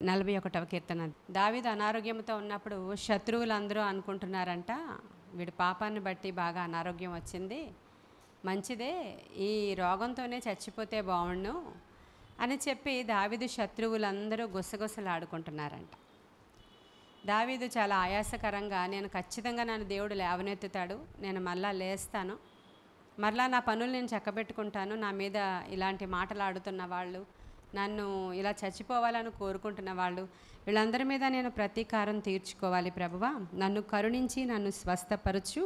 41వ కీర్తన. దావీదు అనారోగ్యంతో ఉన్నప్పుడు శత్రువులందరూ అనుకుంటున్నారంట, వీడి పాపాన్ని బట్టి బాగా అనారోగ్యం వచ్చింది, మంచిదే, ఈ రోగంతోనే చచ్చిపోతే బాగుండు అని చెప్పి దావీదు శత్రువులందరూ గుసగుసలాడుకుంటున్నారంట. దావీదు చాలా ఆయాసకరంగా, నేను ఖచ్చితంగా నన్ను దేవుడు లేవనెత్తుతాడు, నేను మళ్ళా లేస్తాను, మరలా నా పనులు నేను చక్కబెట్టుకుంటాను, నా మీద ఇలాంటి మాటలు ఆడుతున్న వాళ్ళు, నన్ను ఇలా చచ్చిపోవాలని కోరుకుంటున్న వాళ్ళు, వీళ్ళందరి మీద నేను ప్రతీకారం తీర్చుకోవాలి ప్రభువా, నన్ను కరుణించి నన్ను స్వస్థపరచు,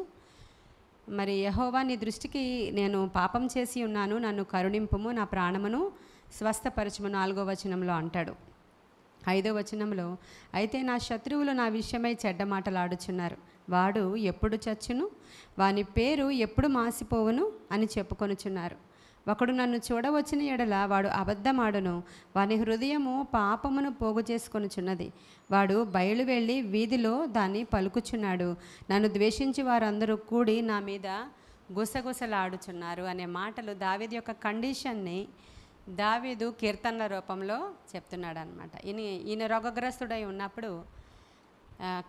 మరి యెహోవా నీ దృష్టికి నేను పాపం చేసి ఉన్నాను, నన్ను కరుణింపుము, నా ప్రాణమును స్వస్థపరచుము 4వ వచనంలో అంటాడు. 5వ వచనంలో, అయితే నా శత్రువులు నా విషయమై చెడ్డ మాటలాడుచున్నారు, వాడు ఎప్పుడు చచ్చును, వాని పేరు ఎప్పుడు మాసిపోవును అని చెప్పుకొనుచున్నారు. ఒకడు నన్ను చూడవచ్చిన ఎడల వాడు అబద్ధమాడును, వాని హృదయము పాపమును పోగు చేసుకొనుచున్నది, వాడు బయలు వెళ్ళి వీధిలో దాన్ని పలుకుచున్నాడు, నన్ను ద్వేషించి వారందరూ కూడి నా మీద గుసగుసలాడుచున్నారు అనే మాటలు దావీదు యొక్క కండిషన్ని దావీదు కీర్తనల రూపంలో చెప్తున్నాడు అనమాట. ఈయన రోగగ్రస్తుడై ఉన్నప్పుడు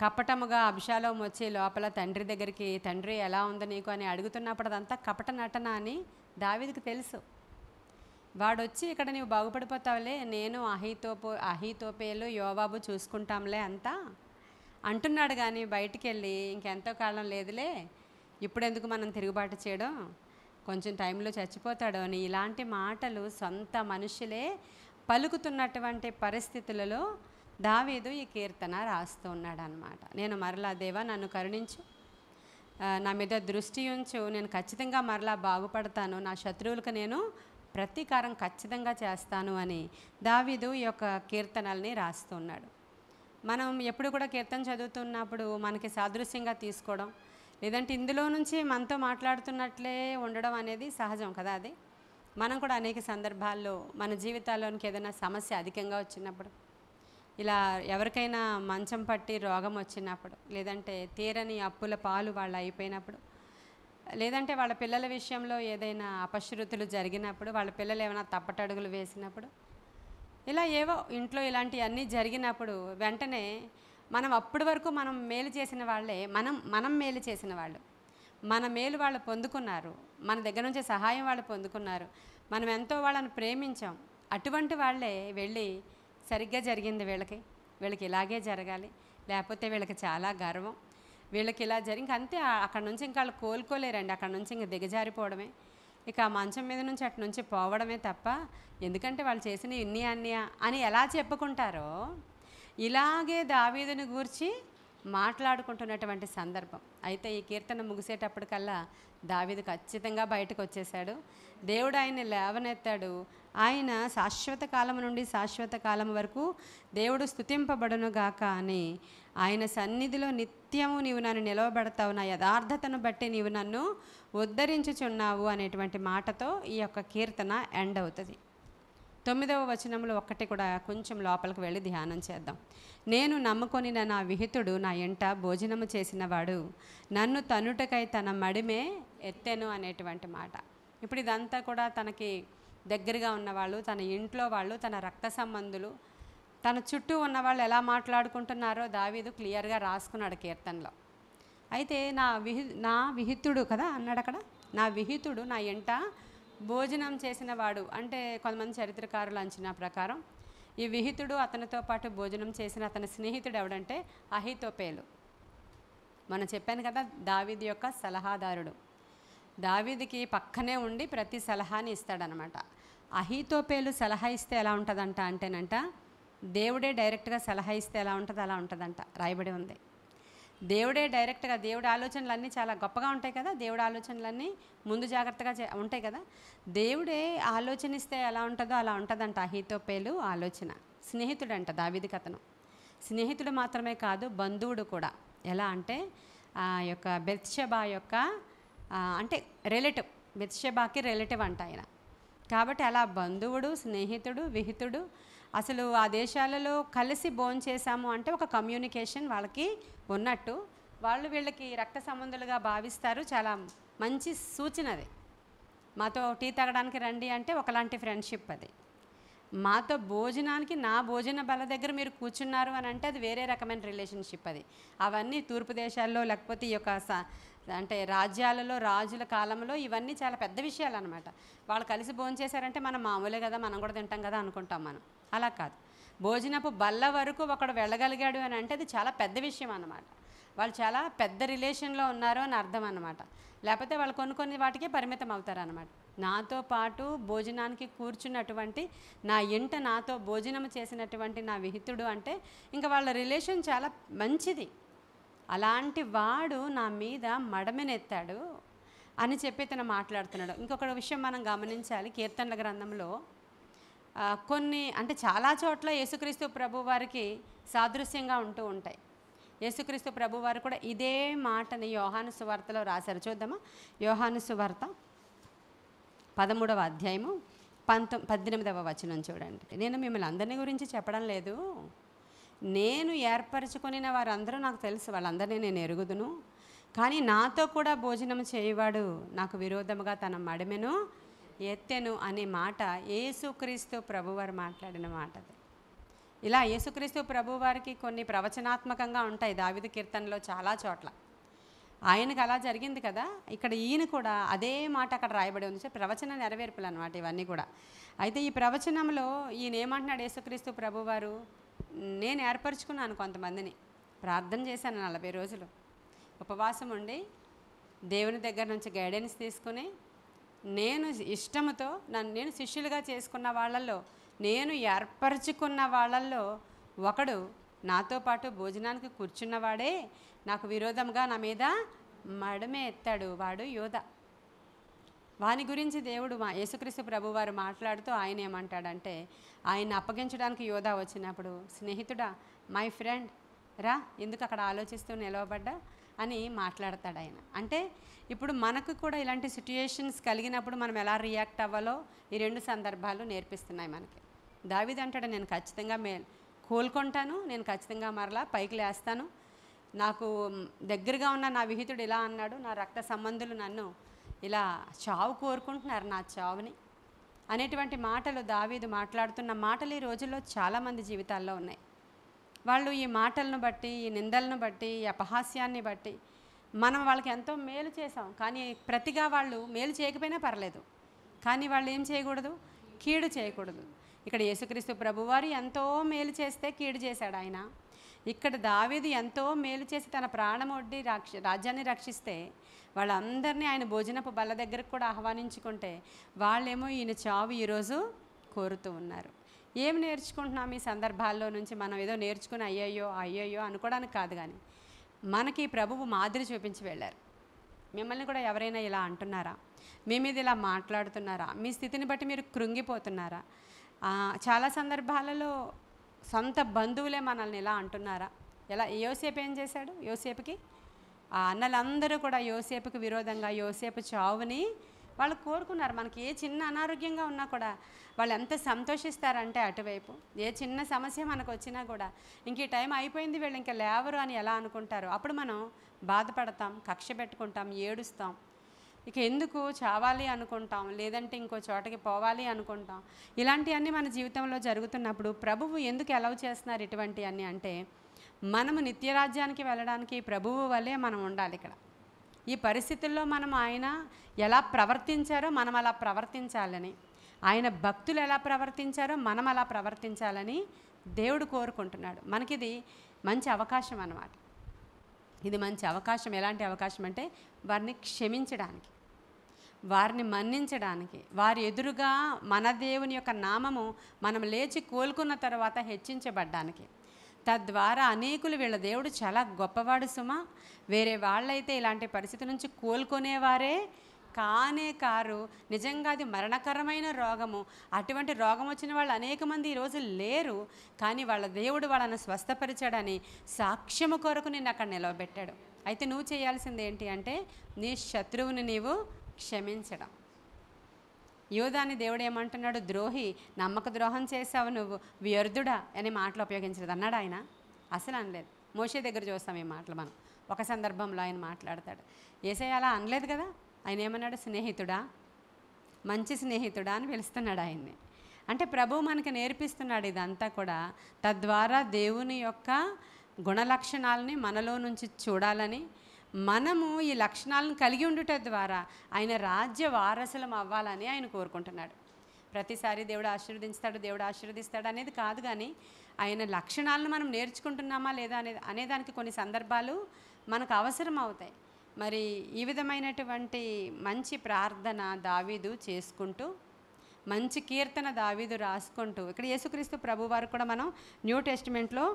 కపటముగా అబ్షాలోము వచ్చి లోపల తండ్రి దగ్గరికి, తండ్రి ఎలా ఉంది నీకు అని అడుగుతున్నప్పుడు అదంతా కపట నటన అని దావీదుకు తెలుసు. వాడొచ్చి ఇక్కడ నీవు బాగుపడిపోతావులే, నేను అహీతోపేలు యోవాబు చూసుకుంటాంలే అంతా అంటున్నాడు, కానీ బయటికి వెళ్ళి ఇంకెంతో కాలం లేదులే, ఇప్పుడెందుకు మనం తిరుగుబాటు చేయడం, కొంచెం టైంలో చచ్చిపోతాడు అని ఇలాంటి మాటలు సొంత మనుషులే పలుకుతున్నటువంటి పరిస్థితులలో దావీదు ఈ కీర్తన రాస్తూ ఉన్నాడు అన్నమాట. నేను మరలా దేవా నన్ను కరుణించు, నా మీద దృష్టి ఉంచు, నేను ఖచ్చితంగా మరలా బాగుపడతాను, నా శత్రువులకు నేను ప్రతీకారం ఖచ్చితంగా చేస్తాను అని దావీదు ఈ యొక్క కీర్తనల్ని రాస్తూ ఉన్నాడు. మనం ఎప్పుడు కూడా కీర్తన చదువుతున్నప్పుడు మనకి సాదృశ్యంగా తీసుకోవడం, లేదంటే ఇందులో నుంచి మనతో మాట్లాడుతున్నట్లే ఉండడం అనేది సహజం కదా. అది మనం కూడా అనేక సందర్భాల్లో మన జీవితాల్లోనికి ఏదైనా సమస్య అధికంగా వచ్చినప్పుడు, ఇలా ఎవరికైనా మంచం పట్టి రోగం వచ్చినప్పుడు, లేదంటే తీరని అప్పుల పాలు వాళ్ళు అయిపోయినప్పుడు, లేదంటే వాళ్ళ పిల్లల విషయంలో ఏదైనా అపశృతులు జరిగినప్పుడు, వాళ్ళ పిల్లలు ఏమైనా తప్పటడుగులు వేసినప్పుడు, ఇలా ఏవో ఇంట్లో ఇలాంటివన్నీ జరిగినప్పుడు వెంటనే మనం అప్పటి వరకు మనం మేలు చేసిన వాళ్ళే, మనం మేలు చేసిన వాళ్ళు, మన మేలు వాళ్ళు పొందుకున్నారు, మన దగ్గర నుంచి సహాయం వాళ్ళు పొందుకున్నారు, మనం ఎంతో వాళ్ళని ప్రేమించాం, అటువంటి వాళ్ళే వెళ్ళి సరిగ్గా జరిగింది వీళ్ళకి ఇలాగే జరగాలి, లేకపోతే వీళ్ళకి చాలా గర్వం, వీళ్ళకి ఇలా జరిగి అంతే, అక్కడ నుంచి ఇంకా వాళ్ళు కోలుకోలేరండి, అక్కడ నుంచి ఇంక దిగజారిపోవడమే, ఇక ఆ మంచం మీద నుంచి అటు నుంచి పోవడమే తప్ప, ఎందుకంటే వాళ్ళు చేసిన ఇన్ని అన్నీ అని ఎలా చెప్పుకుంటారో ఇలాగే దావీదుని గూర్చి మాట్లాడుకుంటున్నటువంటి సందర్భం. అయితే ఈ కీర్తన ముగిసేటప్పటికల్లా దావీదు ఖచ్చితంగా బయటకు వచ్చేసాడు, దేవుడు ఆయన్ని లేవనెత్తాడు, ఆయన శాశ్వత కాలం నుండి శాశ్వత కాలం వరకు దేవుడు స్తుతింపబడును గాక అని ఆయన సన్నిధిలో నిత్యము నీవు నన్ను నిలవబెడతావు, నా యథార్థతను బట్టి నీవు నన్ను ఉద్ధరించుచున్నావు అనేటువంటి మాటతో ఈ యొక్క కీర్తన ఎండ్ అవుతుంది. 9వ వచనంలో ఒక్కటి కూడా కొంచెం లోపలికి వెళ్ళి ధ్యానం చేద్దాం. నేను నమ్ముకొని నా విహితుడు నా ఎంట భోజనము చేసినవాడు, నన్ను తనుటకై తన మడిమే ఎత్తెను అనేటువంటి మాట. ఇప్పుడు ఇదంతా కూడా తనకి దగ్గరగా ఉన్నవాళ్ళు, తన ఇంట్లో వాళ్ళు, తన రక్త సంబంధులు, తన చుట్టూ ఉన్నవాళ్ళు ఎలా మాట్లాడుకుంటున్నారో దావీదు క్లియర్గా రాసుకున్నాడు కీర్తనలో. అయితే నా విహితుడు కదా అన్నాడు అక్కడ, నా విహితుడు నా ఎంట భోజనం చేసిన వాడు అంటే కొంతమంది చరిత్రకారుల అంచనా ప్రకారం ఈ విహితుడు అతనితో పాటు భోజనం చేసిన అతని స్నేహితుడు ఎవడంటే అహీతోపేలు. మనం చెప్పాను కదా, దావీదు యొక్క సలహాదారుడు, దావీదుకి పక్కనే ఉండి ప్రతి సలహాని ఇస్తాడనమాట. అహీతోపేలు సలహా ఇస్తే ఎలా ఉంటుందంట అంటేనంట, దేవుడే డైరెక్ట్గా సలహా ఇస్తే ఎలా ఉంటుందో అలా ఉంటుందంట, రాయబడి ఉంది. దేవుడే డైరెక్ట్గా, దేవుడి ఆలోచనలు అన్నీ చాలా గొప్పగా ఉంటాయి కదా, దేవుడి ఆలోచనలన్నీ ముందు జాగ్రత్తగా ఉంటాయి కదా, దేవుడే ఆలోచనిస్తే ఎలా ఉంటుందో అలా ఉంటుందంట అహీతోపేలు ఆలోచన. స్నేహితుడంట దావీదుకి అతను, స్నేహితుడు మాత్రమే కాదు బంధువుడు కూడా. ఎలా అంటే ఆ యొక్క బెత్షెబా యొక్క అంటే రిలేటివ్, బెత్షెబాకి రిలేటివ్ అంట ఆయన, కాబట్టి అలా బంధువుడు, స్నేహితుడు, విహితుడు, అసలు ఆ దేశాలలో కలిసి భోంచేసాము అంటే ఒక కమ్యూనికేషన్ వాళ్ళకి ఉన్నట్టు, వాళ్ళు వీళ్ళకి రక్త సంబంధులుగా భావిస్తారు. చాలా మంచి సూచన అది, మాతో టీ తాగడానికి రండి అంటే ఒకలాంటి ఫ్రెండ్షిప్ అది. మాతో భోజనానికి నా భోజన బల్ల దగ్గర మీరు కూర్చున్నారు అని అంటే అది వేరే రకమైన రిలేషన్షిప్. అది అవన్నీ తూర్పు దేశాల్లో లేకపోతే ఈ యొక్క అంటే రాజ్యాలలో రాజుల కాలంలో ఇవన్నీ చాలా పెద్ద విషయాలు అనమాట. వాళ్ళు కలిసి భోంచేశారంటే మనం మామూలే కదా, మనం కూడా తింటాం కదా అనుకుంటాం మనం. అలా కాదు, భోజనపు బల్ల వరకు ఒకడు వెళ్ళగలిగాడు అని అంటే అది చాలా పెద్ద విషయం అన్నమాట. వాళ్ళు చాలా పెద్ద రిలేషన్లో ఉన్నారు అని అర్థం అన్నమాట. లేకపోతే వాళ్ళు కొన్ని వాటికే పరిమితం అవుతారన్నమాట. నాతో పాటు భోజనానికి కూర్చున్నటువంటి, నా ఇంట నాతో భోజనం చేసినటువంటి నా విహితుడు అంటే ఇంకా వాళ్ళ రిలేషన్ చాలా మంచిది. అలాంటి వాడు నా మీద మడమెనెత్తాడు అని చెప్పి తను మాట్లాడుతున్నాడు. ఇంకొక విషయం మనం గమనించాలి, కీర్తనల గ్రంథంలో కొన్ని అంటే చాలా చోట్ల యేసుక్రీస్తు ప్రభు వారికి సాదృశ్యంగా ఉంటూ ఉంటాయి. యేసుక్రీస్తు ప్రభు వారు కూడా ఇదే మాటని యోహాను సువార్తలో రాశారు. చూద్దామా, యోహాను సువార్త 13వ అధ్యాయము 18వ వచనం చూడండి. నేను మిమ్మల్ని అందరినీ గురించి చెప్పడం లేదు, నేను ఏర్పరచుకున్న వారందరూ నాకు తెలుసు, వాళ్ళందరినీ నేను ఎరుగుదును, కానీ నాతో కూడా భోజనం చేయవాడు నాకు విరోధముగా తన మడిమెను ఎత్తెను అనే మాట యేసుక్రీస్తు ప్రభువారు మాట్లాడిన మాట. అది ఇలా యేసుక్రీస్తు ప్రభువారికి కొన్ని ప్రవచనాత్మకంగా ఉంటాయి దావీదు కీర్తనలో చాలా చోట్ల. ఆయనకు అలా జరిగింది కదా, ఇక్కడ ఈయన కూడా అదే మాట అక్కడ రాయబడి ఉంది. ప్రవచన నెరవేర్పులు అన్నమాట ఇవన్నీ కూడా. అయితే ఈ ప్రవచనంలో ఈయన ఏమంటున్నాడు యేసుక్రీస్తు ప్రభువారు, నేను ఏర్పరచుకున్నాను కొంతమందిని, ప్రార్థన చేశాను 40 రోజులు, ఉపవాసం ఉండి దేవుని దగ్గర నుంచి గైడెన్స్ తీసుకుని నేను ఇష్టంతో నేను శిష్యులుగా చేసుకున్న వాళ్ళల్లో, నేను ఏర్పరచుకున్న వాళ్ళల్లో ఒకడు నాతో పాటు భోజనానికి కూర్చున్నవాడే నాకు విరోధంగా నా మీద మడమే ఎత్తాడు, వాడు యోధ. వాని గురించి దేవుడు యేసుక్రీస్తు ప్రభువారు మాట్లాడుతూ ఆయన ఏమంటాడంటే, ఆయన అప్పగించడానికి యోధ వచ్చినప్పుడు, స్నేహితుడా, మై ఫ్రెండ్ రా, ఎందుకు అక్కడ ఆలోచిస్తూ నిలవబడ్డా అని మాట్లాడతాడు ఆయన. అంటే ఇప్పుడు మనకు కూడా ఇలాంటి సిట్యుయేషన్స్ కలిగినప్పుడు మనం ఎలా రియాక్ట్ అవ్వాలో ఈ 2 సందర్భాలు నేర్పిస్తున్నాయి మనకి. దావీదు అంటాడు, నేను ఖచ్చితంగా కోలుకుంటాను, నేను ఖచ్చితంగా మరలా పైకి లేస్తాను, నాకు దగ్గరగా ఉన్న నా విహితుడు ఇలా అన్నాడు, నా రక్త సంబంధులు నన్ను ఇలా చావు కోరుకుంటున్నారు, నా చావుని అనేటువంటి మాటలు దావీదు మాట్లాడుతున్న మాటలు ఈ రోజుల్లో చాలామంది జీవితాల్లో ఉన్నాయి. వాళ్ళు ఈ మాటలను బట్టి, ఈ నిందలను బట్టి, ఈ అపహాస్యాన్ని బట్టి మనం వాళ్ళకి ఎంతో మేలు చేసాం, కానీ ప్రతిగా వాళ్ళు మేలు చేయకపోయినా పర్లేదు, కానీ వాళ్ళు ఏం చేయకూడదు, కీడు చేయకూడదు. ఇక్కడ యేసుక్రీస్తు ప్రభువారు ఎంతో మేలు చేస్తే కీడు చేశాడు ఆయన. ఇక్కడ దావీదు ఎంతో మేలు చేసి తన ప్రాణం ఒడ్డి రాజ్యాన్ని రక్షిస్తే వాళ్ళందరినీ ఆయన భోజనపు బల్ల దగ్గరకు కూడా ఆహ్వానించుకుంటే వాళ్ళేమో ఈయన చావు ఈరోజు కోరుతూ ఉన్నారు. ఏం నేర్చుకుంటున్నాం ఈ సందర్భాల్లో నుంచి? మనం ఏదో నేర్చుకుని అయ్యయ్యో అనుకోవడానికి కాదు, కానీ మనకి ప్రభువు మాదిరి చూపించి వెళ్ళారు. మిమ్మల్ని కూడా ఎవరైనా ఇలా అంటున్నారా? మీ మీద ఇలా మాట్లాడుతున్నారా? మీ స్థితిని బట్టి మీరు కృంగిపోతున్నారా? చాలా సందర్భాలలో సొంత బంధువులే మనల్ని ఇలా అంటున్నారా? ఎలా యోసేపు ఏం చేశాడు? యోసేపుకి ఆ అన్నలందరూ కూడా యోసేపుకి విరోధంగా యోసేపు చావుని వాళ్ళు కోరుకున్నారు. మనకి ఏ చిన్న అనారోగ్యంగా ఉన్నా కూడా వాళ్ళు ఎంత సంతోషిస్తారంటే అటువైపు ఏ చిన్న సమస్య మనకు వచ్చినా కూడా ఇంక ఈ టైం అయిపోయింది, వీళ్ళు ఇంకా లేవరు అని ఎలా అనుకుంటారు. అప్పుడు మనం బాధపడతాం, కక్ష పెట్టుకుంటాం, ఏడుస్తాం, ఇక ఎందుకు చావాలి అనుకుంటాం, లేదంటే ఇంకో చోటకి పోవాలి అనుకుంటాం. ఇలాంటివన్నీ మన జీవితంలో జరుగుతున్నప్పుడు ప్రభువు ఎందుకు అలౌ చేస్తున్నారు ఇటువంటి అన్నీ అంటే, మనము నిత్యరాజ్యానికి వెళ్ళడానికి ప్రభువు వల్లే మనం ఉండాలి. ఇక్కడ ఈ పరిస్థితుల్లో మనం ఆయన ఎలా ప్రవర్తించారో మనం అలా ప్రవర్తించాలని, ఆయన భక్తులు ఎలా ప్రవర్తించారో మనం అలా ప్రవర్తించాలని దేవుడు కోరుకుంటున్నాడు. మనకిది మంచి అవకాశం అన్నమాట. ఇది మంచి అవకాశం. ఎలాంటి అవకాశం అంటే వారిని క్షమించడానికి, వారిని మన్నించడానికి, వారి ఎదురుగా మన దేవుని యొక్క నామము మనం లేచి కోలుకున్న తర్వాత హెచ్చించబడ్డానికి. తద్వారా అనేకులు వీళ్ళ దేవుడు చాలా గొప్పవాడు సుమా, వేరే వాళ్ళైతే ఇలాంటి పరిస్థితి నుంచి కోలుకునేవారే కానే కారు, నిజంగా అది మరణకరమైన రోగము. అటువంటి రోగం వచ్చిన వాళ్ళు అనేక మంది ఈరోజు లేరు, కానీ వాళ్ళ దేవుడు వాళ్ళను స్వస్థపరిచాడని సాక్ష్యము కొరకు నిన్ను అక్కడ నిలవబెట్టాడు. అయితే నువ్వు చేయాల్సింది ఏంటి అంటే నీ శత్రువుని నీవు క్షమించడం. యోధాని దేవుడు ఏమంటున్నాడు? ద్రోహి, నమ్మక ద్రోహం చేసావు నువ్వు, వ్యర్థుడా అనే మాటలు ఉపయోగించలేదు అన్నాడు ఆయన. అసలు అనలేదు. మోషే దగ్గర చూస్తాం ఈ మాటలు మనం. ఒక సందర్భంలో ఆయన మాట్లాడతాడు. యేసయ్య అలా అనలేదు కదా. ఆయన ఏమన్నాడు? స్నేహితుడా, మంచి స్నేహితుడా అని పిలుస్తున్నాడు ఆయన్ని. అంటే ప్రభువు మనకి నేర్పిస్తున్నాడు ఇదంతా కూడా. తద్వారా దేవుని యొక్క గుణలక్షణాలని మనలో నుంచి చూడాలని, మనము ఈ లక్షణాలను కలిగి ఉండుట ద్వారా ఆయన రాజ్య వారసులం అవ్వాలని ఆయన కోరుకుంటున్నాడు. ప్రతిసారి దేవుడు ఆశీర్వదిస్తాడు, దేవుడు ఆశీర్వదిస్తాడు అనేది కాదు, కానీ ఆయన లక్షణాలను మనం నేర్చుకుంటున్నామా లేదా అనేదానికి కొన్ని సందర్భాలు మనకు అవసరం అవుతాయి. మరి ఈ విధమైనటువంటి మంచి ప్రార్థన దావీదు చేసుకుంటూ, మంచి కీర్తన దావీదు రాసుకుంటూ, ఇక్కడ యేసుక్రీస్తు ప్రభు వారు కూడా మనం న్యూ టెస్టిమెంట్లో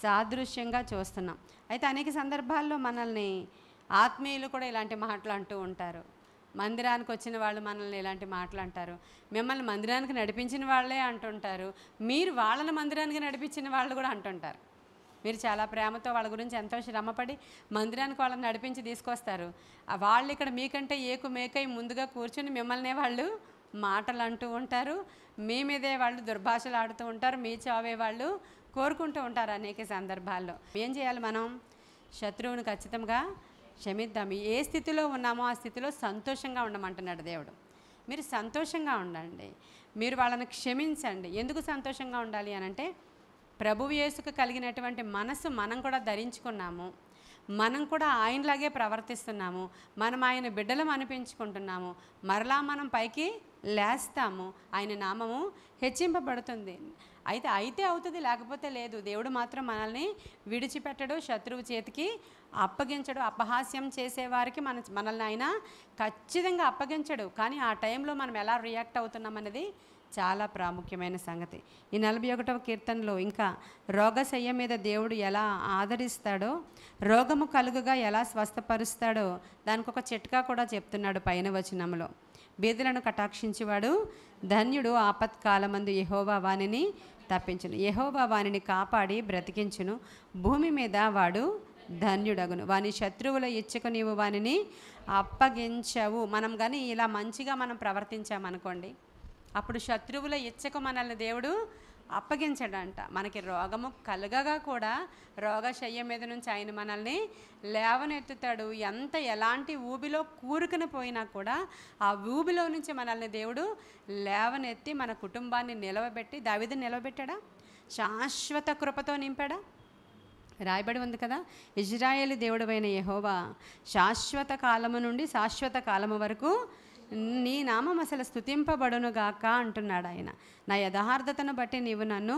సాదృశ్యంగా చూస్తున్నాం. అయితే అనేక సందర్భాల్లో మనల్ని ఆత్మీయులు కూడా ఇలాంటి మాటలు అంటూ ఉంటారు. మందిరానికి వచ్చిన వాళ్ళు మనల్ని ఇలాంటి మాటలు అంటారు. మిమ్మల్ని మందిరానికి నడిపించిన వాళ్ళే అంటుంటారు. మీరు వాళ్ళని మందిరానికి నడిపించిన వాళ్ళు కూడా అంటుంటారు. మీరు చాలా ప్రేమతో వాళ్ళ గురించి ఎంతో శ్రమపడి మందిరానికి వాళ్ళని నడిపించి తీసుకొస్తారు. వాళ్ళు ఇక్కడ మీకంటే మేకై ముందుగా కూర్చుని మిమ్మల్నే వాళ్ళు మాటలు అంటూ ఉంటారు. మీ మీదే వాళ్ళు దుర్భాషలు ఆడుతూ ఉంటారు. మీ చావే వాళ్ళు కోరుకుంటూ ఉంటారు అనేక సందర్భాల్లో. ఏం చేయాలి? మనం శత్రువుని ఖచ్చితంగా క్షమిద్దాం. ఏ స్థితిలో ఉన్నామో ఆ స్థితిలో సంతోషంగా ఉండమంటున్నాడు దేవుడు. మీరు సంతోషంగా ఉండండి, మీరు వాళ్ళని క్షమించండి. ఎందుకు సంతోషంగా ఉండాలి అనంటే, ప్రభువు యేసుకు కలిగినటువంటి మనసు మనం కూడా ధరించుకున్నాము, మనం కూడా ఆయనలాగే ప్రవర్తిస్తున్నాము, మనం ఆయన బిడ్డలం అనిపించుకుంటున్నాము, మరలా మనం పైకి లేస్తాము, ఆయన నామము హెచ్చింపబడుతుంది. అయితే అవుతుంది, లేకపోతే లేదు. దేవుడు మాత్రం మనల్ని విడిచిపెట్టడు, శత్రువు చేతికి అప్పగించడు. అపహాస్యం చేసేవారికి మనల్ని ఆయన ఖచ్చితంగా అప్పగించడు. కానీ ఆ టైంలో మనం ఎలా రియాక్ట్ అవుతున్నాం అనేది చాలా ప్రాముఖ్యమైన సంగతి. ఈ 41వ కీర్తనలో ఇంకా రోగశయ్య మీద దేవుడు ఎలా ఆదరిస్తాడో, రోగము కలుగుగా ఎలా స్వస్థపరుస్తాడో దానికి ఒక చిట్కా కూడా చెప్తున్నాడు పైన వచనంలో. బీదలను కటాక్షించేవాడు ధన్యుడు, ఆపత్కాలమందు యెహోవా వానిని తప్పించును, యెహోవా వానిని కాపాడి బ్రతికించును, భూమి మీద వాడు ధన్యుడగును, వాని శత్రువుల ఇచ్చకు నీవు వానిని అప్పగించవు. మనం కానీ ఇలా మంచిగా మనం ప్రవర్తించామనుకోండి, అప్పుడు శత్రువుల ఇచ్చకు మనల్ని దేవుడు అప్పగించడంట. మనకి రోగము కలగగా కూడా రోగశయ్య మీద నుంచి ఆయన మనల్ని లేవనెత్తుతాడు. ఎలాంటి ఊబిలో కూరుకుని పోయినా కూడా ఆ ఊబిలో నుంచి మనల్ని దేవుడు లేవనెత్తి మన కుటుంబాన్ని నిలవబెట్టి, దావీదుని నిలవబెట్టాడా? శాశ్వత కృపతో నింపాడా? రాయబడి ఉంది కదా, ఇజ్రాయేలు దేవుడైన యెహోవా శాశ్వత కాలము నుండి శాశ్వత కాలము వరకు నీ నామం అసలు స్తుతింపబడునుగాక అంటున్నాడు ఆయన. నా యథార్థతను బట్టి నీవు నన్ను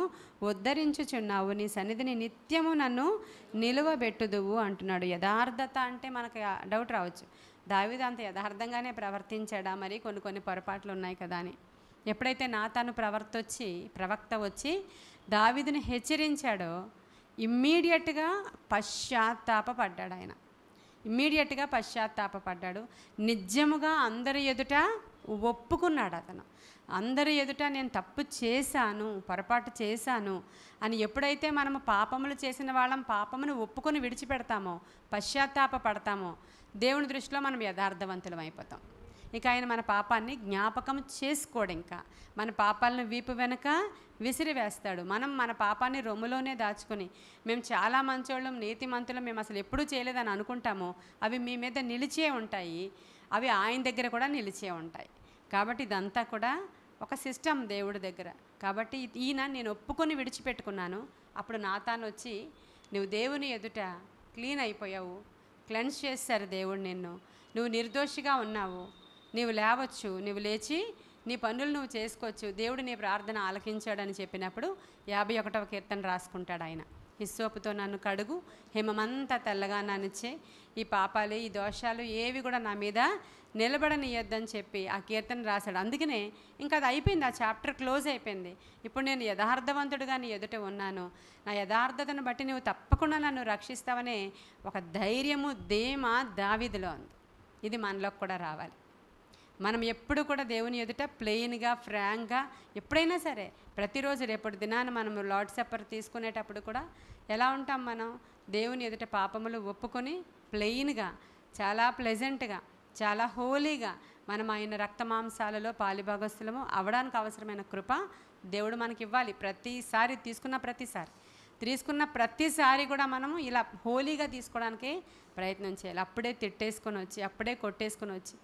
ఉద్ధరించుచున్నావు, నీ సన్నిధిని నిత్యము నన్ను నిలువబెట్టుదువు అంటున్నాడు. యథార్థత అంటే మనకు డౌట్ రావచ్చు, దావీదు అంత యథార్థంగానే ప్రవర్తించాడా, మరి కొన్ని పొరపాట్లు ఉన్నాయి కదా అని. ఎప్పుడైతే నాతాను ప్రవక్త వచ్చి దావీదుని హెచ్చరించాడో ఇమ్మీడియట్గా పశ్చాత్తాపడ్డాడు ఆయన. ఇమ్మీడియట్గా పశ్చాత్తాపడ్డాడు. నిజముగా అందరి ఎదుట ఒప్పుకున్నాడు అతను. అందరి ఎదుట నేను తప్పు చేశాను, పొరపాటు చేశాను అని ఎప్పుడైతే మనము పాపములు చేసిన వాళ్ళం పాపమును ఒప్పుకొని విడిచిపెడతామో, పశ్చాత్తాపడతామో, దేవుని దృష్టిలో మనం యథార్థవంతులం అయిపోతాం. ఇక ఆయన మన పాపాన్ని జ్ఞాపకం చేసుకోడు. ఇంకా మన పాపాలను వీపు వెనక విసిరివేస్తాడు. మనం మన పాపాన్ని రొమ్ములోనే దాచుకొని మేము చాలా మంచోళ్ళం, నీతిమంతులం, మేము అసలు ఎప్పుడూ చేయలేదని అనుకుంటాము. అవి మీ మీద నిలిచే ఉంటాయి, అవి ఆయన దగ్గర కూడా నిలిచే ఉంటాయి. కాబట్టి ఇదంతా కూడా ఒక సిస్టమ్ దేవుడి దగ్గర. కాబట్టి ఈయన నేను ఒప్పుకొని విడిచిపెట్టుకున్నాను. అప్పుడు నాతాను వచ్చి నువ్వు దేవుని ఎదుట క్లీన్ అయిపోయావు, క్లెన్స్ చేశారు దేవుడు నిన్ను, నువ్వు నిర్దోషిగా ఉన్నావు, నీవు లేవచ్చు, నువ్వు లేచి నీ పనులు నువ్వు చేసుకోవచ్చు, దేవుడు నీ ప్రార్థన ఆలకించాడని చెప్పినప్పుడు 51వ కీర్తన రాసుకుంటాడు ఆయన. హిస్సోపుతో నన్ను కడుగు, హిమమంతా తెల్లగా నన్నుచ్చే, ఈ పాపాలు ఈ దోషాలు ఏవి కూడా నా మీద నిలబడనియొద్దని చెప్పి ఆ కీర్తన రాశాడు. అందుకనే ఇంకా అది అయిపోయింది, ఆ చాప్టర్ క్లోజ్ అయిపోయింది. ఇప్పుడు నేను యథార్థవంతుడుగా నీ ఎదుట ఉన్నాను, నా యథార్థతను బట్టి నువ్వు తప్పకుండా నన్ను రక్షిస్తావనే ఒక ధైర్యము ధీమా దావీదులో ఉంది. ఇది మనలోకి కూడా రావాలి. మనం ఎప్పుడు కూడా దేవుని ఎదుట ప్లెయిన్గా, ఫ్రాంక్గా, ఎప్పుడైనా సరే ప్రతిరోజు రేపటి దినాన మనం లార్డ్ సప్పర్ తీసుకునేటప్పుడు కూడా ఎలా ఉంటాం? మనం దేవుని ఎదుట పాపములు ఒప్పుకొని ప్లెయిన్గా, చాలా ప్లెజెంట్గా, చాలా హోలీగా మనం ఆయన రక్తమాంసాలలో పాలిభాగస్తులము అవడానికి అవసరమైన కృప దేవుడు మనకి ఇవ్వాలి. ప్రతిసారి తీసుకున్న ప్రతిసారి కూడా మనము ఇలా హోలీగా తీసుకోవడానికి ప్రయత్నం చేయాలి. అప్పుడే తిట్టేసుకొని వచ్చి, అప్పుడే కొట్టేసుకొని వచ్చి,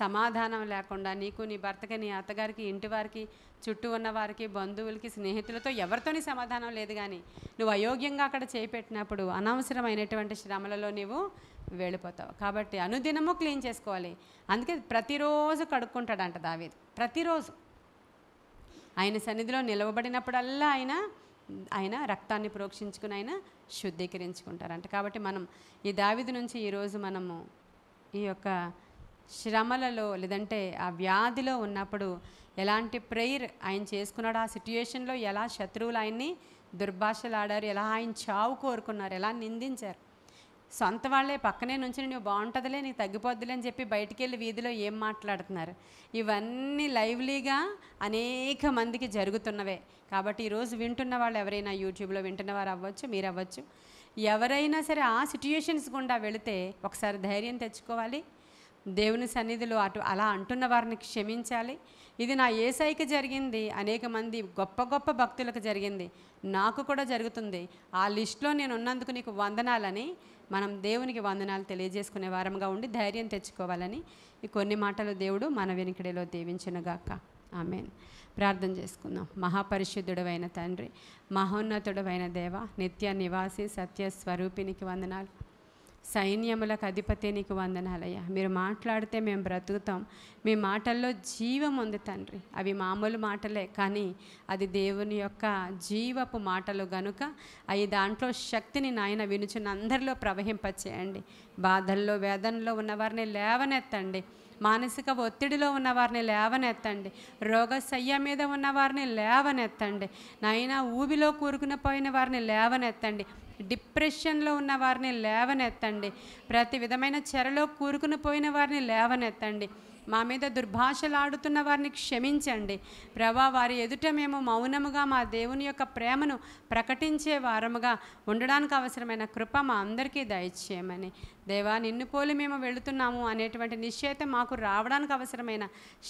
సమాధానం లేకుండా నీకు, నీ భర్తకి, నీ అత్తగారికి, ఇంటి వారికి, చుట్టూ ఉన్న వారికి, బంధువులకి, స్నేహితులతో ఎవరితోని సమాధానం లేదు. కానీ నువ్వు అయోగ్యంగా అక్కడ చేపెట్టినప్పుడు అనవసరమైనటువంటి శ్రమలలో నీవు వెళ్ళిపోతావు. కాబట్టి అనుదినము క్లీన్ చేసుకోవాలి. అందుకే ప్రతిరోజు కడుక్కుంటాడంట దావీదు. ప్రతిరోజు ఆయన సన్నిధిలో నిలవబడినప్పుడల్లా ఆయన రక్తాన్ని ప్రోక్షించుకుని ఆయన శుద్ధీకరించుకుంటారంట. కాబట్టి మనం ఈ దావీదు నుంచి ఈరోజు మనము ఈ యొక్క శ్రమలలో లేదంటే ఆ వ్యాధిలో ఉన్నప్పుడు ఎలాంటి ప్రేయర్ ఆయన చేసుకున్నాడు, ఆ సిట్యుయేషన్లో ఎలా శత్రువులు ఆయన్ని దుర్భాషలాడారు, ఎలా ఆయన చావు కోరుకున్నారు, ఎలా నిందించారు. సొంత వాళ్ళే పక్కనే నుంచి నువ్వు బాగుంటుందిలే, నీకు తగ్గిపోద్దులే అని చెప్పి బయటికి వెళ్ళి వీధిలో ఏం మాట్లాడుతున్నారు. ఇవన్నీ లైవ్లీగా అనేక మందికి జరుగుతున్నవే. కాబట్టి ఈరోజు వింటున్న వాళ్ళు ఎవరైనా యూట్యూబ్లో వింటున్న వారు అవ్వచ్చు, మీరు అవ్వచ్చు, ఎవరైనా సరే ఆ సిట్యుయేషన్స్ గుండా వెళితే ఒకసారి ధైర్యం తెచ్చుకోవాలి. దేవుని సన్నిధిలో అలా అంటున్న వారిని క్షమించాలి. ఇది నా యేసయ్యకి జరిగింది, అనేక మంది గొప్ప గొప్ప భక్తులకు జరిగింది, నాకు కూడా జరుగుతుంది, ఆ లిస్టులో నేను ఉన్నందుకు నీకు వందనాలని మనం దేవునికి వందనాలు తెలియజేసుకునే వారంగా ఉండి ధైర్యం తెచ్చుకోవాలని ఈ కొన్ని మాటలు దేవుడు మన వెనుకడిలో దీవించునుగాక. ఆమేన్. ప్రార్థన చేసుకుందాం. మహాపరిశుద్ధుడవైన తండ్రి, మహోన్నతుడవైన దేవ, నిత్య నివాసి సత్య స్వరూపినికి వందనాలు, సైన్యములకు అధిపతి నీకు వందనాలయ్యా. మీరు మాట్లాడితే మేము బ్రతుకుతాం. మీ మాటల్లో జీవం ఉంది తండ్రి. అవి మామూలు మాటలే, కానీ అది దేవుని యొక్క జీవపు మాటలు గనుక అవి దాంట్లో శక్తిని నాయన వినుచున్న అందరిలో ప్రవహింపచేయండి. బాధల్లో వేదనలో ఉన్నవారిని లేవనెత్తండి. మానసిక ఒత్తిడిలో ఉన్నవారిని లేవనెత్తండి. రోగశయ్య మీద ఉన్నవారిని లేవనెత్తండి. నాయన ఊబిలో కూరుకుని పోయిన వారిని లేవనెత్తండి. డిప్రెషన్లో ఉన్న వారిని లేవనెత్తండి. ప్రతి విధమైన చెరలో కూరుకుని పోయిన వారిని లేవనెత్తండి. మా మీద దుర్భాషలాడుతున్న వారిని క్షమించండి ప్రభా. వారి ఎదుట మేము మౌనముగా మా దేవుని యొక్క ప్రేమను ప్రకటించే వారముగా ఉండడానికి అవసరమైన కృప మా అందరికీ దయచేయమని దేవా, నిన్ను పోలి మేము వెళుతున్నాము అనేటువంటి నిశ్చయిత మాకు రావడానికి అవసరమైన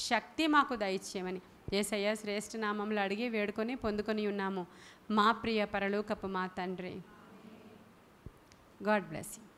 శక్తి మాకు దయచేయమని యేసయ్య శ్రేష్ఠ నామములో అడిగి వేడుకొని పొందుకొని ఉన్నాము మా ప్రియ పరలోకపు మా తండ్రి. God bless you.